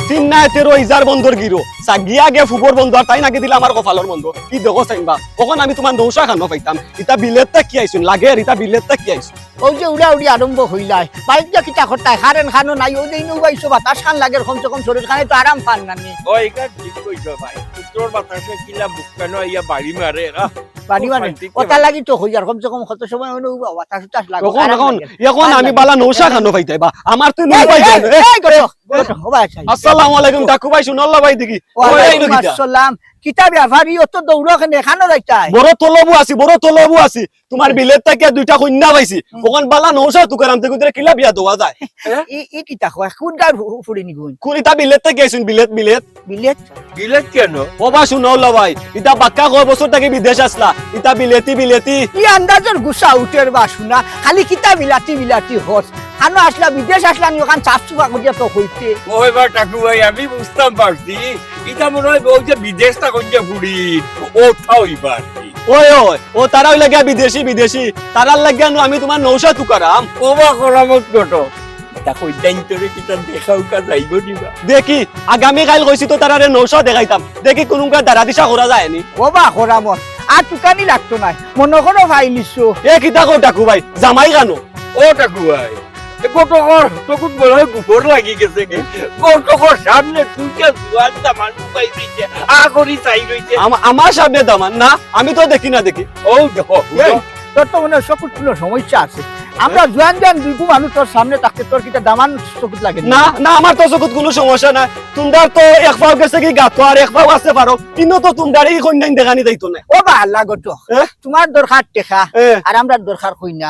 তিন না 13,000 বন্ধর গিরো সাগিয়া গে ফুবর বন্ধ আর তাই নাকি দিলে আমার কপালর বন্ধ কি দেখো চাইবা কখন আমি তোমার নৌশা খানো পাইতাম ইতা বিলেতটা কি আইছুন লাগে আর ইতা বিলেতটা কি আইছুন ওই যে উড়া উড়ি আরম্ভ হইলাই বাইক যা কিটা করতাই হারেন খানো নাই ওই দিন উবাইছো বাতাস খান লাগে কমসে কম শরীর খানে তো আরাম পান না নি ওই কা ঠিক কইছো ভাই তোর বাতাসে কিলা বুককানো ইয়া বাড়ি মারে বাড়ি মানে কথা লাগি তো হই আর কমসে কম কত সময় হইলো বাতাস টাস লাগে এখন আমি বালা নৌশা খানো পাইতাইবা আমার তো নৌ পাইতা এই করো ও ভাই আসসালামু আলাইকুম তাকুবাই শুনাল্লাহ ভাই দেখি ওয়ালাইকুম আসসালাম কিতা ব্যাপারই অত দৌড় খানে খানো যাইতাই বড় তলবু আছি তোমার বিলেত থেকে দুইটা কন্যা পাইছি ওখান বালা নৌশা তুকারাম থেকে তোরে কিলা বিয়া দেওয়া যায় ই কিতা কয় কোন গার ফুড়ি নিগুন কোন ইতা বিলেত থেকে আইছুন বিলেত বিলেত কেন ওবা শুনাল্লাহ ভাই ইতা বাক্কা কয় বছর থেকে বিদেশ আসলা ইতা বিলেতি ই আন্দাজের গুসা উঠের বা শুনা খালি কিতা বিলাতি হস আনো আসলা বিদেশ আসলা নি ওখান চাপ চুপা করিয়া তো হইতে ওই বা টাকু ভাই আমি বুঝতাম পারছি এটা মনে হয় ওই যে বিদেশটা কইয়া ফুড়ি ও থাওই পারছি ওই ও তারা হইলা গিয়া বিদেশি তারার লাগিয়া আমি তোমার নৌশা তুকারাম ওবা করামত গটো এটা কই দাইন তোরে কিটা দেখাও কা যাইবো দিবা দেখি আগামী কাল কইছি তো তারারে নৌশা দেখাইতাম দেখি কোনকা দাঁড়া দিশা করা যায়নি ওবা করামত আর তুকানি লাগতো নাই মনে করো ভাই নিছো এ কিতা কো টাকু ভাই জামাই গানো ও টাকু ভাই গোটকর তখন বলে গোবর লাগি গেছে কি গোটকর সামনে তুইকে জুয়ানটা মানুষ পাই দিছে আগরি চাই রইছে আমার সামনে দামান না আমি তো দেখি ও দেখো তোর তো মনে সকুট সমস্যা আছে আমরা জুয়ান দুইগু মানুষ তোর সামনে থাকতে তোর কিটা দামান চকুত লাগে না আমার তো চকুত কোনো সমস্যা না তোমরা তো এক পাও গেছে কি গাতো আর এক পাও আসতে পারো কিন্তু তো তোমরা এই কন্যাই দেখানি যাইতো না ও বা আল্লাহ গো তোমার দরকার টেকা আর আমরা দরকার কইনা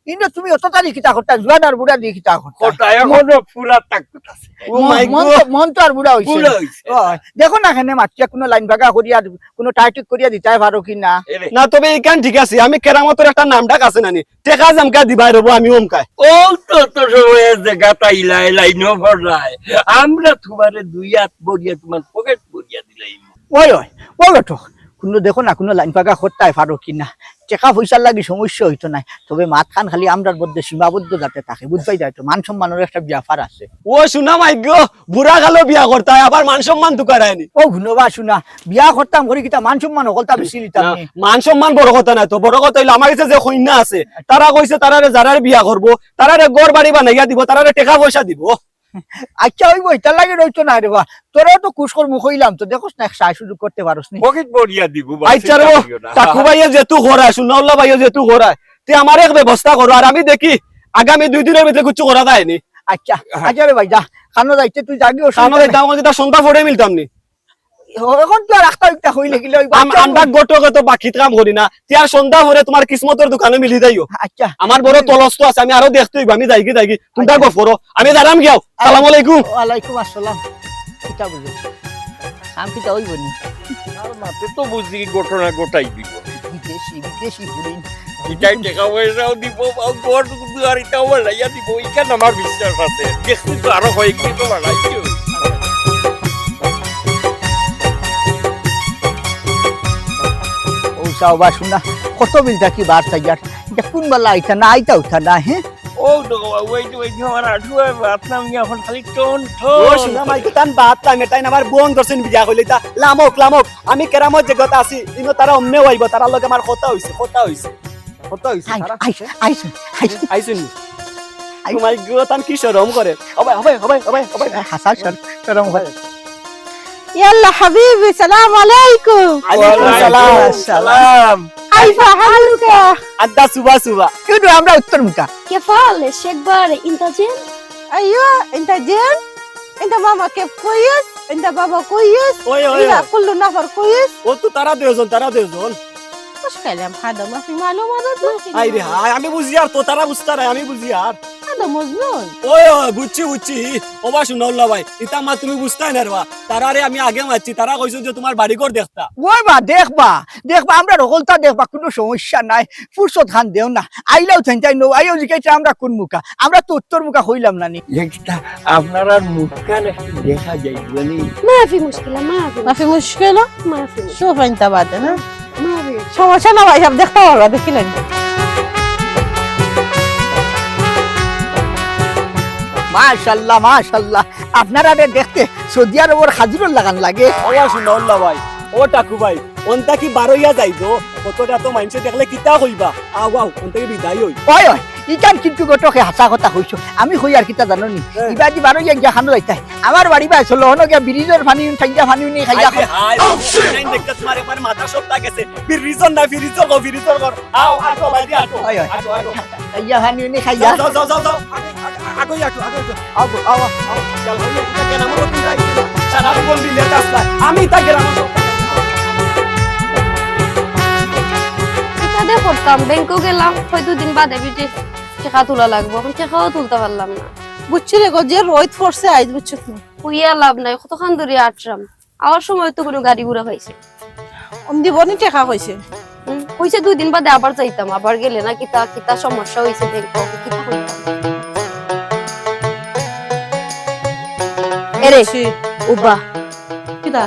কিন্তু তুমি অত তারি কিতা করতা জুয়ান আর বুড়া দিয়ে কিতা করতা ওটা এখনো পুরা তাকত আছে ও মাই গড মন তো আর বুড়া হইছে দেখো না এখানে মাটিয়া কোনো লাইন ভাগা করিয়া কোনো টাইটিক করিয়া দিতাই পারো কি না না তবে এইখান ঠিক আছে আমি কেরামতের একটা নাম ডাক আছে নানি টেকা জামকা দিবাই রব আমি ওমকাই ও তো সময় জায়গা তাইলাই লাইনো ভরায় আমরা তোমারে দুই হাত বড়িয়া তোমার পকেট বড়িয়া দিলাই ওই তো কোনো দেখো না কোনো লাইন ভাগা করতাই পারো কি না টাকা পয়সার লাগি সমস্যা হইতো না তবে মাথান খালি আমরার মধ্যে সীমাবদ্ধ যাতে থাকে বুঝবাই যায় তো মান সম্মানের একটা ব্যাপার আছে ও শুনা মাইগ বুড়া গালো বিয়া করতে আবার মান সম্মান তুকারায়নি ও গুণবা শুনা বিয়া করতাম করি কিতা মান সম্মান হকলতা বেশি নিতাম মান সম্মান বড় কথা না তো বড় কথা হইলো আমার কাছে যে কন্যা আছে তারা কইছে তারারে যারারে বিয়া করব তারারে ঘর বাড়ি বানাইয়া দিব তারারে টাকা পয়সা দিব আচ্ছা ওই বইটা লাগে রইতো না রে বা তোরা তো কুশকর মুখ হইলাম তো দেখোস না সাই সুযোগ করতে পারোস নি পকেট বড়িয়া দিব আচ্ছা রে টাকু ভাইয়া যেতু করায় সুনাউল্লাহ ভাইয়া যেতু করায় তে আমার এক ব্যবস্থা করো আর আমি দেখি আগামী 2 দিনের ভিতরে কিছু করা যায়নি আচ্ছা রে ভাই যা কানো যাইতে তুই জাগিও কানো যাইতাম যেটা সন্ধ্যা পরে মিলতাম নি এখন তো রাস্তা একটা হইলে গিলে আমরা গোটকে তো বাকি কাম করি না তিয়ার সন্ধ্যা পরে তোমার কিসমতের দোকানে মিলি যাইও আচ্ছা আমার বড় তলস্ত আছে আমি আরো দেখতে হইব আমি যাইকি তোমরা গপ করো আমি দাঁড়াম গিয়াও আসসালামু আলাইকুম ওয়ালাইকুম আসসালাম কিটা বুঝো আমি কিটা হইব নি আর মাতে তো বুঝি ঘটনা গোটাই দিব বিদেশি ফুরিন এটাই টাকা পয়সাও দিব ঘর দুয়ারিটাও বাড়াইয়া দিব এখানে আমার বিশ্বাস আছে দেখছি তো আরো কয়েকটি তো বাড়াইও বা শুনা কত মিলটা কি বার থাকার এটা কোন বেলা আইতা না আইতা উঠা না হ্যাঁ ও তো ওই আমার আঠুয়া বাত নাম এখন খালি টন ও শুনা মাই কি তান বাত টাইমে তাই আমার বোন করছেন বিয়া কইলিতা লামক আমি কেরামত জগত আছি ইনো তারা অমনে হইব তারা লগে আমার কথা হইছে তারা আইছেন ও মাই গড তান কি শরম করে হবে হাসা শরম করে يلا حبيبي سلام عليكم عليكم السلام كيف حالك আদা সুবা কিন্তু আমরা উত্তর মুখা كيف حالك شكبر انت زين ايوه انت زين انت ماما كيف كويس انت بابا كويس ওই كل نفر كويس ও তো তারা দেজন مش كلام هذا ما في معلومات ما في আই রে হাই আমি বুঝি আর তো তারা বুঝতা না আমি বুঝি আর هذا مجنون ওই বুঝছি ওবা শুনাউল্লাহ ভাই ইতা মা তুমি বুঝতাই না রে তারারে আমি আগে মারছি তারা কইছো যে তোমার বাড়ি ঘর দেখতা ওই বা দেখবা আমরা রকলতা দেখবা কোনো সমস্যা নাই ফুরসত খান দেও না আইলাও থাইতাই নো আইও জিকাইছে আমরা কোন মুখা আমরা তো উত্তর মুখা হইলাম না নি একটা আপনারা মুখখান একটু দেখা যায় জানি ما في مشكلة ما في مشكلة ما في مشكلة شوف انت بعد ها ما في সমস্যা না ভাই সব দেখতে পারবা দেখিলেন মাশাআল্লাহ মাশাআল্লাহ আপনারা দেখতে সৌদিয়ার ওর হাজিরুল লাগান লাগে ও শুনল্লা ভাই ও টাকু ভাই অন্তা কি বারইয়া যাইব কতটা তো মানুষে দেখলে কিতা কইবা আও আও অন্তা কি বিদায় হই ওই ওই ইকান কিন্তু গটকে হাসা কথা কইছো আমি কই আর কিতা জানো নি ইবাদি বারো গিয়া খানো যাইতা আমার বাড়ি বাই চলো হনো গিয়া ব্রিজের পানি ঠাইয়া পানি নি খাইয়া হাই নাই দেখতে তোমার একবার মাথা সবটা গেছে ফিরিজন না ফিরিজন কর আও আটো ভাই আটো ওই ওই আটো আটো খাইয়া পানি নি খাইয়া যাও যাও যাও যাও আগই আটো আও আও আও চল হইলো কেন আমার তুমি যাই সারা জীবন বিলে আসলা আমি তা গেলাম এটা করতাম ব্যাংকে গেলাম হয়তো দিন বাদে বিটে টাকা তোলা লাগবে এখন টাকাও তুলতে পারলাম না বুঝছি রে গো যে রোদ পড়ছে আইজ বুঝছো তুমি হইয়া লাভ নাই কতক্ষণ ধরে আটরাম আমার সময় তো কোনো গাড়ি ঘোড়া পাইছে দিবনি টাকা কইছে কইছে 2 দিন বাদে আবার যাইতাম আবার গেলে না কিতা কিতা সমস্যা হইছে ব্যাংকে কিতা হইতাম এরে উবা কিটা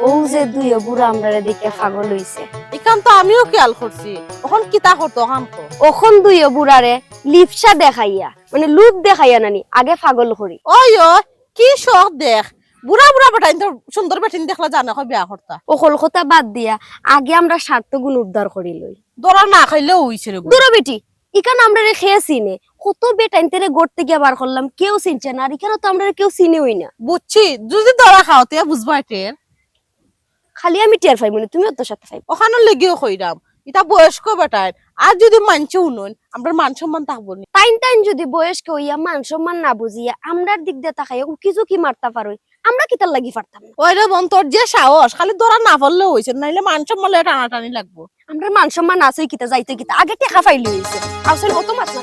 ও যে দুই বুড়া আমরারে দেখে পাগল হইছে এখান তো আমিও খেয়াল করছি এখন কিতা করতো কাম তো ওখন দুই বুড়ারে লিপসা দেখাইয়া মানে লুক দেখাইয়া নানি আগে পাগল করি ওই কি শখ দেখ বুড়া বুড়া বেটাইন তো সুন্দর বেটিন দেখলা জানা হয় বিয়া করতা ওকল কথা বাদ দিয়া আগে আমরা স্বার্থ গুণ উদ্ধার করি লই দরা না খাইলেও হইছে রে দূর বেটি ইকান আমরা রে খেয়ে চিনে কত বেটাইন তেরে গড়তে গিয়া বার করলাম কেউ চিনছে না আর ইকানে তো আমরা কেউ চিনে হই না বুঝছি যদি দরা খাওতে বুঝবা এটের খালি আমি টের পাই মানে তুমিও তো সাথে পাই ওখানে লেগেও কইরাম এটা বয়স্ক বেটাইন আর যদি মানছে উনুন আমরা মান সম্মান থাকবো নি টাইম টাইম যদি বয়স্ক হইয়া মান সম্মান না বুঝিয়া আমরার দিক দিয়ে তাকাইয়া উকি ঝুঁকি মারতা পারই আমরা কিতার লাগি পারতাম না ওই রে বোন তোর যে সাহস খালি দরা না পড়লেও হইছে নাইলে মান সম্মান টানাটানি লাগবো আমরা মান সম্মান আছে কিতা যাইতে কিতা আগে টাকা পাইলি হইছে আসলে কত মাছ না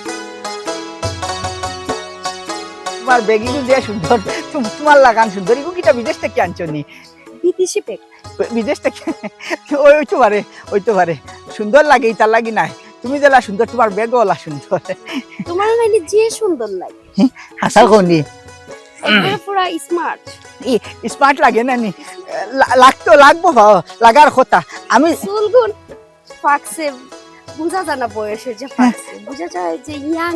তোমার বেগিনু যে সুন্দর তোমার লাগান সুন্দর ইগো কিটা বিদেশ থেকে আনছো নি বিদেশি পেক বিদেশ থেকে ওই তো পারে সুন্দর লাগে ইতার লাগি নাই তুমি যেলা সুন্দর তোমার বেগও ওলা সুন্দর তোমার নাইলে যে সুন্দর লাগে হাসা কোনি একবার পুরা স্মার্ট স্মার্ট লাগে না নি লাগবো লাগার কথা আমি চুলগুন ফাকসে বুঝা জানা বয়সের যে ফাকসে বুঝা যায় যে ইয়াং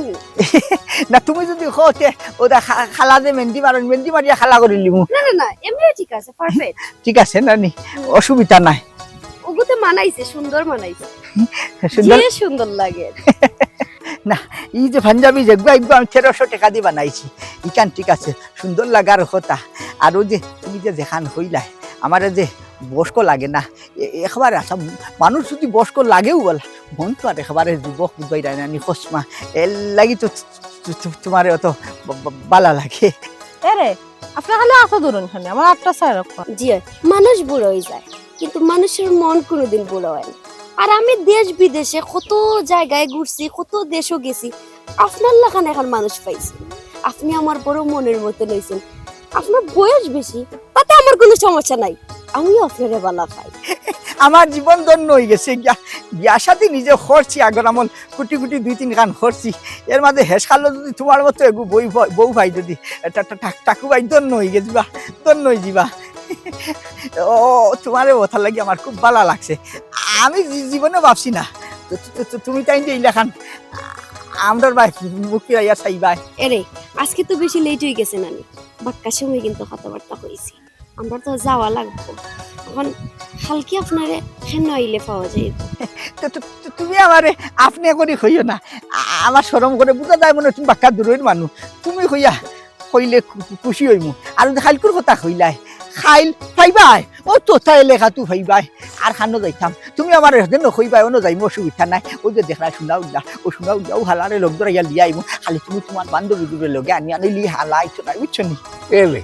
না তুমি যদি হতে ওটা খালা যে মেহেন্দি মারিয়া খালা করে লিমু না না না এমনি ঠিক আছে পারফেক্ট ঠিক আছে না নি অসুবিধা নাই ওগুতে মানাইছে সুন্দর মানাইছে সুন্দর যে সুন্দর লাগে না এই যে পাঞ্জাবি যেগুলো একদম 1300 টাকা দিয়ে বানাইছি ইকান ঠিক আছে সুন্দর লাগার কথা আর ওই যে তুমি যে দেখান হইলাই আমার যে বয়স্ক লাগে না একবারে আসা মানুষ যদি বয়স্ক লাগেও বলা মন তো আর একবারে যুবক বুঝবাই না নি খসমা এর লাগি তো তোমার অত বালা লাগে এরে আপনার খালি আশা ধরুন খানে আমার 8টা সাইড জি মানুষ বুড়ো হয়ে যায় কিন্তু মানুষের মন কোনোদিন বুড়ো হয় না আর আমি দেশ বিদেশে কত জায়গায় ঘুরছি কত দেশও গেছি আপনার লাগান এখন মানুষ পাইছি আপনি আমার বড় মনের মতো লইছেন আপনার বয়স বেশি তাতে আমার কোনো সমস্যা নাই আমিও আপনারে বালা পাই আমার জীবন ধন্য হয়ে গেছে বিয়ার সাথে নিজে খরছি আগর আমল কুটি কুটি 2-3 গান খরছি এর মাঝে হেস খালো যদি তোমার মতো এগু বউ ভাই যদি টাকু ভাই ধন্য হয়ে গেছি বা ধন্য হয়ে যাবা ও তোমার কথা লাগি আমার খুব ভালো লাগছে আমি জীবনে ভাবছি না তুমি তাই যে লেখান আমরার ভাই মুখ ফিরাইয়া চাইবাই এরে আজকে তো বেশি লেট হয়ে গেছে নানি বাক্কা সময় কিন্তু কথাবার্তা হয়েছি আমরা তো যাওয়া লাগবো এখন হালকি আপনারে কেন আইলে পাওয়া যায় তুমি আমারে আপনি করি হইও না আমার শরম করে বুঝা যায় মনে তুমি বাক্কা দূরের মানুষ তুমি হইয়া হইলে খুশি হইমু আর খাইলকুর কথা হইলাই খাইল পাইবাই ও তোথায় লেখা তুই হইবাই আর খানো যাইতাম তুমি আমার হেদিন নকইবাই অন্য যাইমু অসুবিধা নাই ওই যে দেখলা শুনা উল্লা ও হালারে লোক ধরে লিয়া আইমু খালি তুমি তোমার বান্ধবী দুটোর লগে আনি লি হালাইছো না বুঝছো নি এলে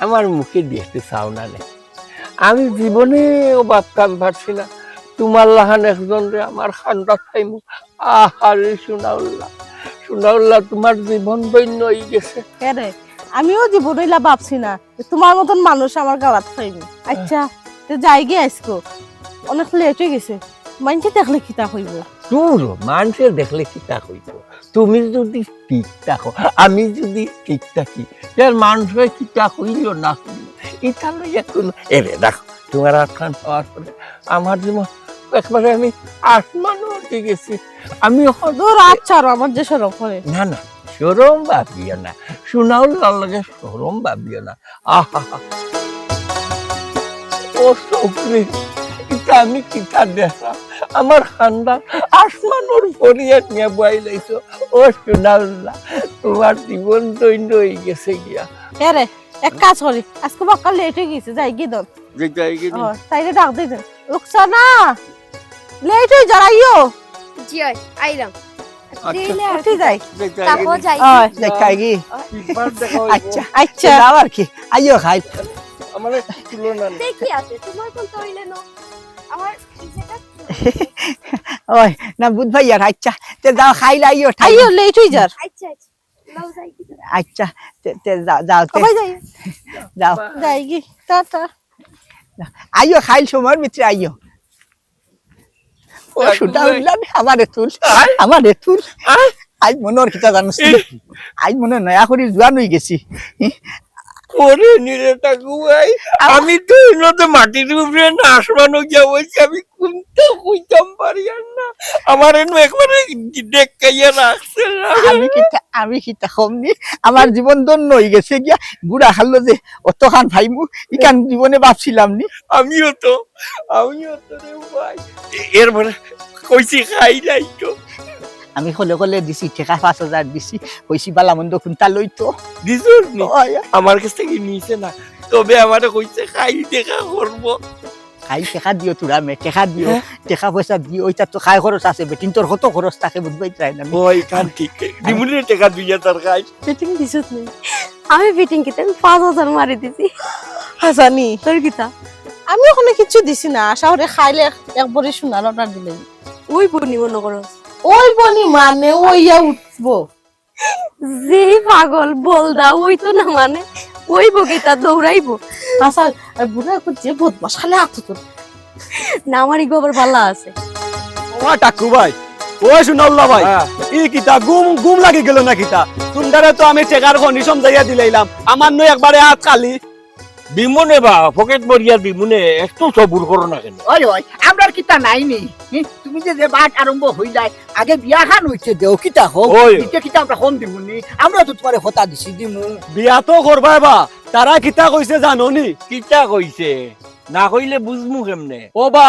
আমার মুখে দেখতে চাও না রে আমি জীবনে ও বাপ কাম পারছি না তোমার লাহান একজন রে আমার খান্ডা চাইমু আহারে শুনাউল্লাহ তোমার জীবন দৈন্য হয়ে গেছে এরে আমিও জীবনে ইলা ভাবছি না তোমার মতন মানুষ আমার গালাত পাইনি আচ্ছা তো যাই গে আজকো অনেক লেট হয়ে গেছে মানছে দেখলে কিতা হইব দূর মানুষের দেখলে কিতা হইব তুমি যদি ঠিক থাকো আমি যদি ঠিক থাকি তার মানুষের কিতা হইল না হইল এটা লইয়া কোনো এরে দেখো তোমার আটখান পাওয়ার পরে আমার জীবন একবারে আমি আসমান উঠে গেছি আমি দূর আচ্ছা আমার যে সরব করে না শরম ভাবিও না, সোনাউল্লার লগে শরম ভাবিও না। আহা ও চৌকরি, এটা আমি কিতা দেখা, আমার খানদান আসমানোর ফরিয়াদ নিয়ে বই লাইছো। ও সোনাউল্লাহ, তোমার জীবন দৈন্য হয়ে গেছে গিয়া। হ্যাঁ রে, এক কাজ করি, আজকে বাক্কা লেট হয়ে গেছে, যাই গিয়ে দন তাইলে ডাক দিই দেন। রুকসানা, লেট হয়ে যারাইও। জি আইলাম উঠে যাই। তাকো যাই দেখাই কি আচ্ছা আচ্ছা যাও আর কি, আইও খাই। আমার তুলনা নেই। দেখি আছে তোমার কোন তো হইলে না আমার যেটা ওই না বুধ ভাই আর আচ্ছা তে যাও খাইলে আইও আইও লেট হয়ে যার। আচ্ছা আচ্ছা লাও যাই কি আচ্ছা তে যাও তে কবে যাই? যাও যাই কি টাটা। আইও খাইল সময়ের ভিতরে আইও। ও সুটা উঠলাম আমারে তুল, আমারে তুল। আজ মনের কিতা জানিস, আজ মনে নয়া করি জোয়ান হয়ে গেছি। ওরে নিরে ঠাকুরভাই, আমি তো এগুলোতে মাটির উপরে না আসমানো গিয়া বলছি, আমি কোনটা কইতাম পারি আর না, আমার এনে একবারে দেখাইয়া রাখছে না। আমি কিতা কমনি, আমার জীবন ধন্য হয়ে গেছে গিয়া। বুড়া খাল্লো যে অতখান ভাইমু ইকান জীবনে ভাবছিলাম নি। আমিও তো রে ভাই, এরপরে কইছি খাই নাই তো। আমি কলে কলে দিছি ঠেকা 5,000 দিছি, কইছি বালা মন্দ কোনটা লইতো দিছস নি? আমার কাছ থেকে নিছে না, তবে আমারে কইছে খাই দেখা করব। খাই টেকা দিও তোরা মে, টেকা দিও, টেকা পয়সা দিও। ওইটা তো খাই খরচ আছে বেটিন, তোর কত খরচ থাকে বুঝবাই চাই না। ওই কান ঠিক দিমুনে টাকা দুইয়া তার খাই। ফিটিং দিছত নেই? আমি ফিটিং কিতে 5,000 মারি দিছি। হাসানি তোর কিতা? আমি ওখানে কিছু দিছি না, শহরে খাইলে একবারে সোনার অর্ডার দিলে ওই বনি মনে করো ওই বনি মানে ওইয়া উঠবো। যে পাগল বলদা ওই তো না মানে ওই বগিতা দৌড়াইবো। আচ্ছা বুড়া এখন যে বদমাস খালে আতো তোর না আমারই গোবর ভালো আছে। ও টাকু ভাই, ও শুনল্লা ভাই, ই কিতা গুম লাগি গেল না কিতা? তুমদারে তো আমি টেকার কন্ডিশন যাইয়া দিলাইলাম, আমার নই একবারে হাত খালি। বিমনে বা পকেট মরিয়া বিমনে একটু সবুর করো না কেন? ওই ওই আমরার কিতা নাই নি। তুমি যে বাট আরম্ভ হইলাই, আগে বিয়া খান হইছে দেও কিতা হোক, এটা কিতা আমরা কম দিমুনি? আমরা তো তোমারে হতা দিছি দিমু। বিয়া তো করবাই বা, তারা কিতা কইছে জানো নি? কিতা কইছে? না কইলে বুঝমু কেমনে? ও বা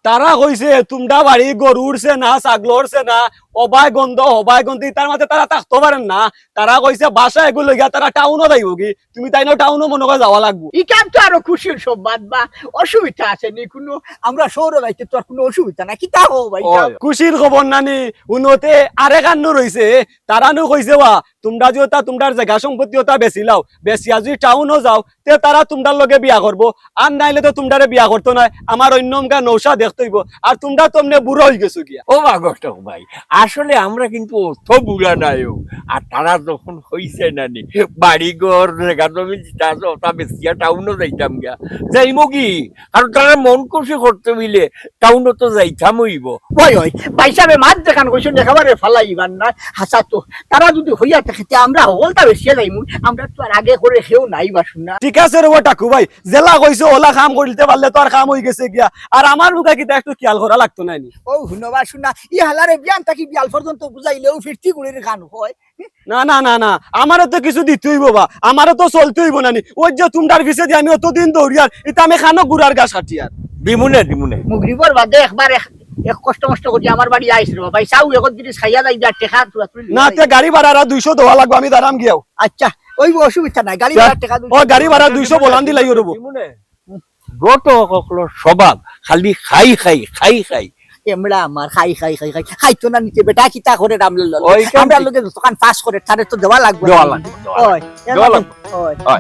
তারা কইছে তোমরা বাড়ি গরু উড়ছে না, ছাগল উড়ছে না, অবাই গন্ধ তার মাঝে তারা থাকতে পারেন না। তারা কইছে বাসা এগুলো গিয়া তারা টাউনও যাইব কি, তুমি তাই না টাউনও মনে করে যাওয়া লাগবো। ইকাম তো আরো খুশির সংবাদ বা, অসুবিধা আছে নি কোনো? আমরা শহরে যাইতে তো আর কোনো অসুবিধা না, কিতা হো ভাই? খুশির খবর নানি উন্নতে আরেক আন্ন রইছে। তারা নো কইছে বা তোমরা যেটা তোমরার জায়গা সম্পত্তি ওটা বেশি লাও, বেশিয়া যদি টাউনও যাও তে তারা তোমরার লগে বিয়া করবো। আর নাইলে তো তোমরারে বিয়া করতো না, আমার অন্যমকা নৌসা দেখতেইব। আর তোমরা তোমনে বুড়ো হয়ে গেছো গিয়া। ও বাগট ভাই, আসলে আমরা কিন্তু অত বুড়া নাইও। আর তারা যখন হইছে নানি বাড়ি ঘর জায়গা জমি যেটা আছে ওটা বেশিয়া টাউনও যাইতাম গিয়া, যাইমো কি? আর তারা মন খুশি করতে মিলে টাউনও তো যাইতাম হইব। ওই ওই পয়সাবে মাছ দেখান কইছেন একেবারে ফালাইবার না। হাসা তো তারা যদি হইয়া থাকে আমরা হলতা বেশি যাইমু, আমরা তো আর আগে করে কেউ নাই বা শুনা। ঠিক আছে রে টাকু ভাই, জেলা কইছো ওলা কাম করিতে পারলে তো আর কাম হয়ে গেছে গিয়া। আর আমার মুখা কিটা একটু খেয়াল করা লাগতো না নি? ও শুনবা শুনা, ই হালারে বিয়ান থাকি বিয়াল পর্যন্ত বুঝাইলেও ফিরতি গুড়ির গান হয়। না না না না, আমারও তো কিছু দিতে হইব বা, আমারও তো চলতে হইব নানি। ওই যে তোমরার পিছে দিয়ে আমি অতদিন দৌড়িয়ার, এটা আমি খানো গুড়ার গা সাটিয়ার। দিমুনে মুগরিবর বাদে একবার এক কষ্ট মষ্ট করি আমার বাড়ি আইছিল ভাই, চাউ এখন জিনিস খাইয়া যাই যা টেকা তুলা তুলি না তে গাড়ি ভাড়া 200 দেওয়া লাগবে, আমি দাঁড়াম গিয়াও। আচ্ছা ওই অসুবিধা নাই, গাড়ি ভাড়া টেকা ও গাড়ি ভাড়া 200 বলান দিলাই রব। গত সকলের স্বভাব খালি খাই খাই খাই খাই। এমরা আমার খাই খাই খাই খাই খাইতো না নিতে বেটা কিতা করে রামলে আমরা লোকে দোকান পাস করে তারে তো দেওয়া লাগবে। ওই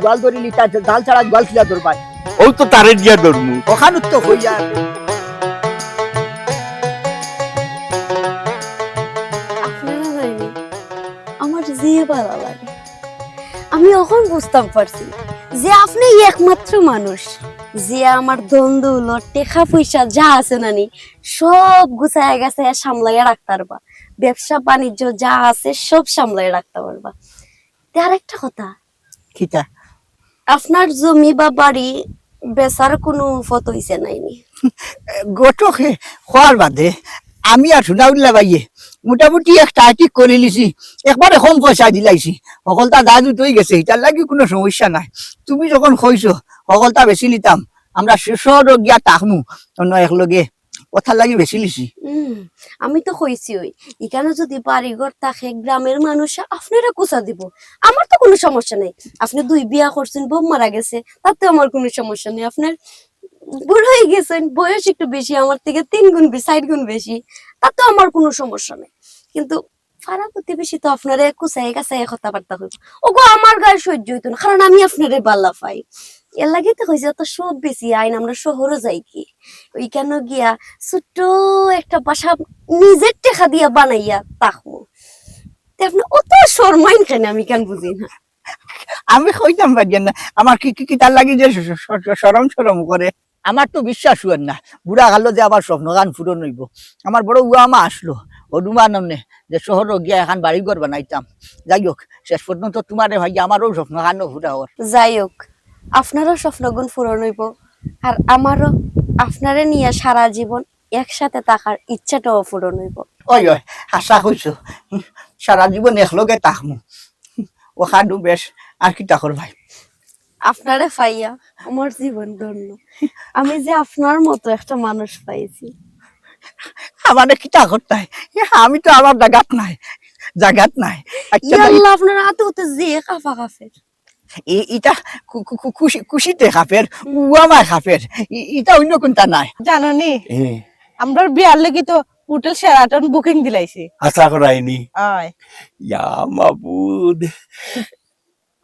গোয়াল ধরি লিটা ডাল ছাড়া গোয়াল খিলা ধরবাই, ওই তো তারে দিয়া ধরমু ওখানে তো হইয়া। আপনারা জানেন আমার যে ভালো লাগে, আমি এখন বুঝতাম পারছি যে আপনি একমাত্র মানুষ যে আমার দ্বন্দ্ব টেকা পয়সা যা আছে নানি সব গুছায় গেছে সামলাইয়া রাখতে পারবা, ব্যবসা বাণিজ্য যা আছে সব সামলাইয়া রাখতে পারবা। আর একটা কথা, কিতা? আপনার জমি বা বাড়ি বেচার কোনো ফটো হইছে নাইনি? গোটো খোয়ার বাদে আমি আর শুনাউল্লা ভাইয়ে মোটামুটি একটা ঠিক করে লিছি, একবার এখন পয়সা দিলাইছি, সকলটা যা জুত হয়ে গেছে, এটার লাগি কোনো সমস্যা নাই। তুমি যখন কইছো সকলটা বেশি নিতাম, আমরা শেষর গিয়া তাকমু অন্য একলগে কথা লাগি বেশি লিছি। আমি তো কইছি ওই এখানে যদি বাড়িঘর থাকে গ্রামের মানুষ আপনারা কোসা দিব, আমার তো কোনো সমস্যা নেই। আপনি 2 বিয়া করছেন, বউ মারা গেছে, তাতে আমার কোনো সমস্যা নেই। আপনার বুড়ো হয়ে গেছেন, বয়স একটু বেশি আমার থেকে 3 গুণ 4 গুণ বেশি, তাতে আমার কোনো সমস্যা নেই। কিন্তু পাড়া প্রতিবেশী তো আপনারে কুচাই কাছাই কথাবার্তা হইব, ওগো আমার গায়ে সহ্য হইতো না, কারণ আমি আপনারে বাল্লা পাই। এর লাগে তো হয়েছে তো সব বেশি আইন, আমরা শহরে যাই কি ওইখানে গিয়া ছোট্ট একটা বাসা নিজের টাকা দিয়া বানাইয়া তাকমু। আপনি অত শর্মাইন কেন আমি কেন বুঝি না। আমি কইতাম পারিয়ান না, আমার কি তার লাগি যে সরম সরম করে। আমার তো বিশ্বাস হইল না বুড়া গালো যে আবার স্বপ্ন গান পূরণ হইব। আমার বড় উয়া মা আসলো অনুমান নামনে যে শহর গিয়া এখন বাড়ি ঘর বানাইতাম। যাই হোক শেষ পর্যন্ত তোমারে ভাই আমারও স্বপ্ন গানও ঘুরা হওয়ার। যাই হোক আপনারও স্বপ্নগুণ পূরণ হইব, আর আমারও আপনারে নিয়ে সারা জীবন একসাথে থাকার ইচ্ছাটাও পূরণ হইব। ওই ওই আশা কইছো সারা জীবন একলগে তাকমু, ও খাডু বেশ আর কি তাকর ভাই। আপনারে পাইয়া আমার জীবন ধন্য, আমি যে আপনার মতো একটা মানুষ পাইছি। আমারে কি তাকর তাই, আমি তো আমার জাগাত নাই আচ্ছা ইয়াল্লাহ আপনার হাতে হতে যে কাফা কাফের এটা খুশিতে খাপের, উয়া মা খাপের, এটা অন্য কোনটা নাই। জাননি আমরা বিয়ার লাগি তো হোটেল শেরাটন বুকিং দিলাইছি। আশা করাইনি আয় ইয়া মাবুদ।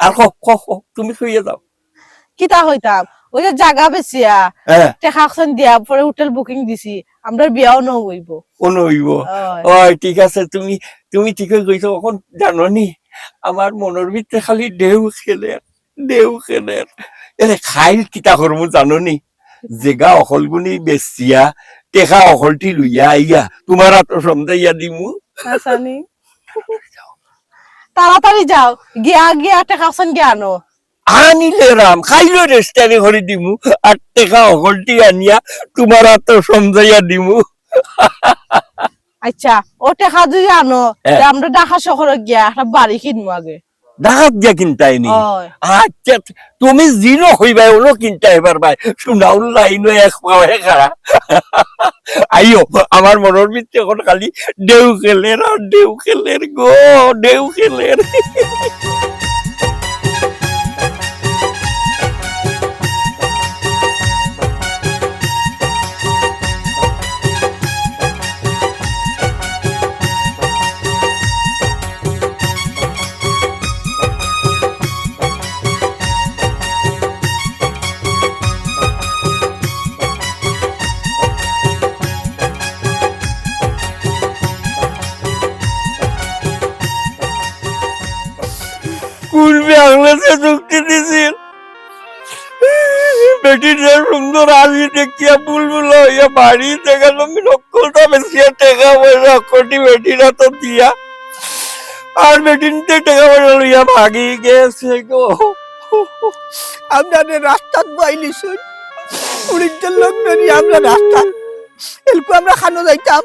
আর তুমি শুয়ে যাও। কিতা হইতাম ওই যে জায়গা বেচিয়া হ্যাঁ টাকা অকশন দিয়া পরে হোটেল বুকিং দিছি, আমরা বিয়াও ন হইব। কোনো হইব। ওই ঠিক আছে, তুমি ঠিকই কইছো। এখন জানো নি আমার মনের ভিতরে খালি ঢেউ খেলে এরে খাইল কিতা করবো জানো নি, জেগা অকলগুনি বেচিয়া টেকা অকলটি লইয়া আইয়া তোমার হাত সমজাইয়া দিমু। আসানি তাড়াতাড়ি যাও, গিয়া টাকা অকশন গিয়া আনো। আনিলে রাম খাইলো রেস্টারে করে দিমু, আর টেকা অকলটি আনিয়া তোমার হাত সমজাইয়া দিমু। আচ্ছা ও টাকা যদি আনো আমরা ঢাকা শহরে গিয়া একটা বাড়ি কিনবো আগে। ডাকাত দিয়া কিনতাইনি? আচ্ছা তুমি জিনো হইবাই ওলো কিনতাই পারবাই। শুনাউল্লাহ ইনো এক পাওয়ে খারা। আইও আমার মনের ভিতরে এখন খালি ঢেউ খেলের গো, ঢেউ খেলের। কুলবে আংলাতে যুক্তি দিছিল বেটিটা সুন্দর হাসি দেখিয়া বুলবুল হইয়া বাড়ি থেকে তুমি নকলটা বেশিয়া টেকা পয়সা কোটি বেটিরা তো দিয়া, আর বেটিনতে টেকা পয়সা লইয়া ভাগি গেছে গো। আপনাদের রাস্তাত বাইলি শুন উড়ির লোক ধরি আমরা রাস্তা এলকু আমরা খানো যাইতাম,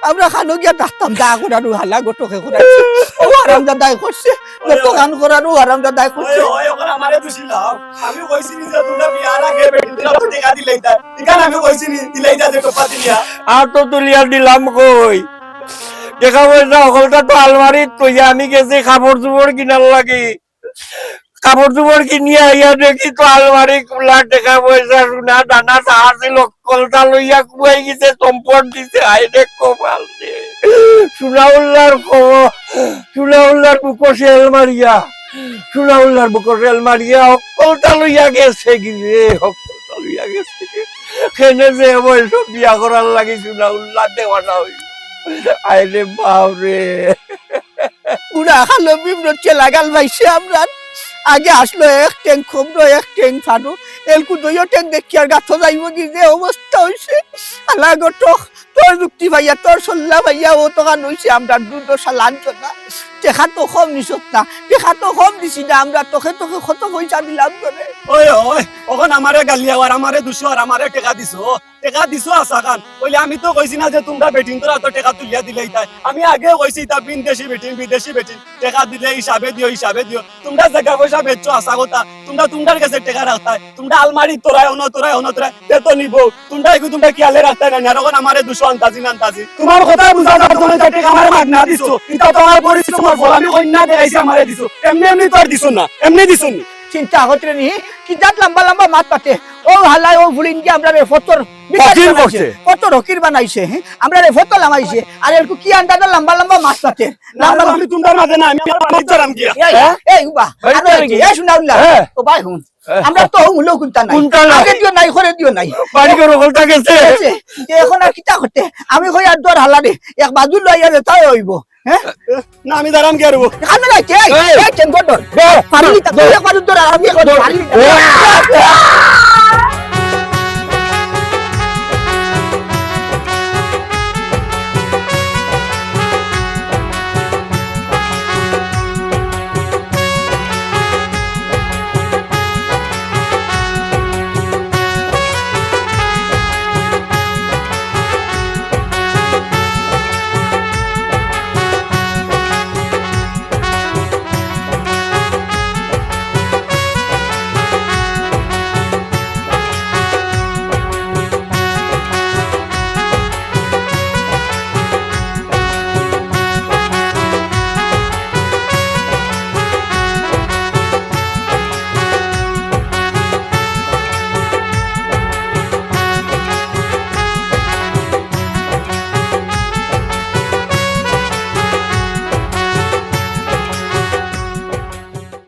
আমরা খানো গিয়া থাকতাম। দা করারু হালা গোটকে করাইছে, ও আরামদা দায় করছে, যত গান করারু আরামদা দায় করছে। ওই ওখান আমারে দুছিলাম, আমি কইছিনি যে তোমরা বিয়ার আগে বেটিরা তো টাকা দিলাইতা, এখান আমি কইছিনি দিলাইতা যে টপা দিলিয়া। আর তো তুলিয়া দিলাম কই, টেকা পয়সা অকলটা তো আলমারিত কইয়া আমি গেছি কাপড় চোপড় কিনার লাগে। কাপড় চোপড় কিনিয়া আইয়া দেখি তো আলমারি খোলা, টাকা পয়সা সোনা দানা চাহা ছিল, কলটা লইয়া কুয়াই গেছে, চম্পট দিছে। আইরে কপাল রে, সুনাউল্লার বুকসে এলমারিয়া অকলটা লইয়া গেছে গিয়ে, অকলটা লইয়া গেছে খেনে যে বয়স বিয়া করার লাগে সুনাউল্লাহ দেওয়ানা হইল। আইরে বাপরে, পুরা খালো বিমরচ্ছে লাগাল ভাইছে। আমরা আগে আসলো এক ট্যাং খবর এক ট্যাং ফানো, এলকু দইও ট্যাং দেখি আর গাছ যাইব কি যে অবস্থা হয়েছে। আলা গটক তোর যুক্তি ভাইয়া, তোর সল্লা ভাইয়া, ও তো গান হয়েছে আমরা দুটো সালান না টেকা তো কম নিছত না, টেকা তো কম দিছি না আমরা, তোকে তোকে কত পয়সা দিলাম তোরে। ওই ওই ওখন আমারে গালি আর আমারে দুশো আর আমারে টাকা দিছো আশা খান বলে আমি তো কইছি না যে তোমরা বেটিং তোরা তো টাকা তুলিয়া দিলেই তাই আমি আগে কইছি তা বিদেশি বেটিং টাকা দিলে হিসাবে দিও তোমরা জায়গা পয়সা বেচছো আশা কথা তোমরা কাছে টাকা রাখতাই তোমরা আলমারি তোরাই তে তো নিব তোমরা কিয়ালে রাখতাই না আর এখন আমারে দুশো আনতাজি তোমার কথা বুঝা যার জন্য যে টাকা আমারে মাগনা দিছো এটা তোমার পরিশ্রমের ফল আমি কন্যা দেখাইছি আমারে দিছো এমনি তো আর দিছো না এমনি দিছো নি চিন্তা হতে নি কি জাত লম্বা লম্বা মাত পাতে ও হালাই ও ভুলিন কি আমরা রে ফতর ফকির করছে। কত রকির বানাইছে হ্যাঁ আমরা রে ফতর লামাইছে আর এরকু কি আন্ডাটা লম্বা লম্বা মাছ পাতে লম্বা আমি তোমরা মাঝে না আমি আমার পানি চরাম গিয়া এই উবা এই শুনাউলা ও ভাই হুন আমরা তো হলো কুনতা নাই আগে দিও নাই করে দিও নাই বাড়ি করে বলতা গেছে এখন আর কিটা করতে আমি কই আর দর হালা দে এক বাজু লইয়া দে তাই হইব হ্যাঁ না আমি দাঁড়াম কি আরবো খানে যাইছে এই চেন গডর পারি তা দর পারি দর আমি গডর পারি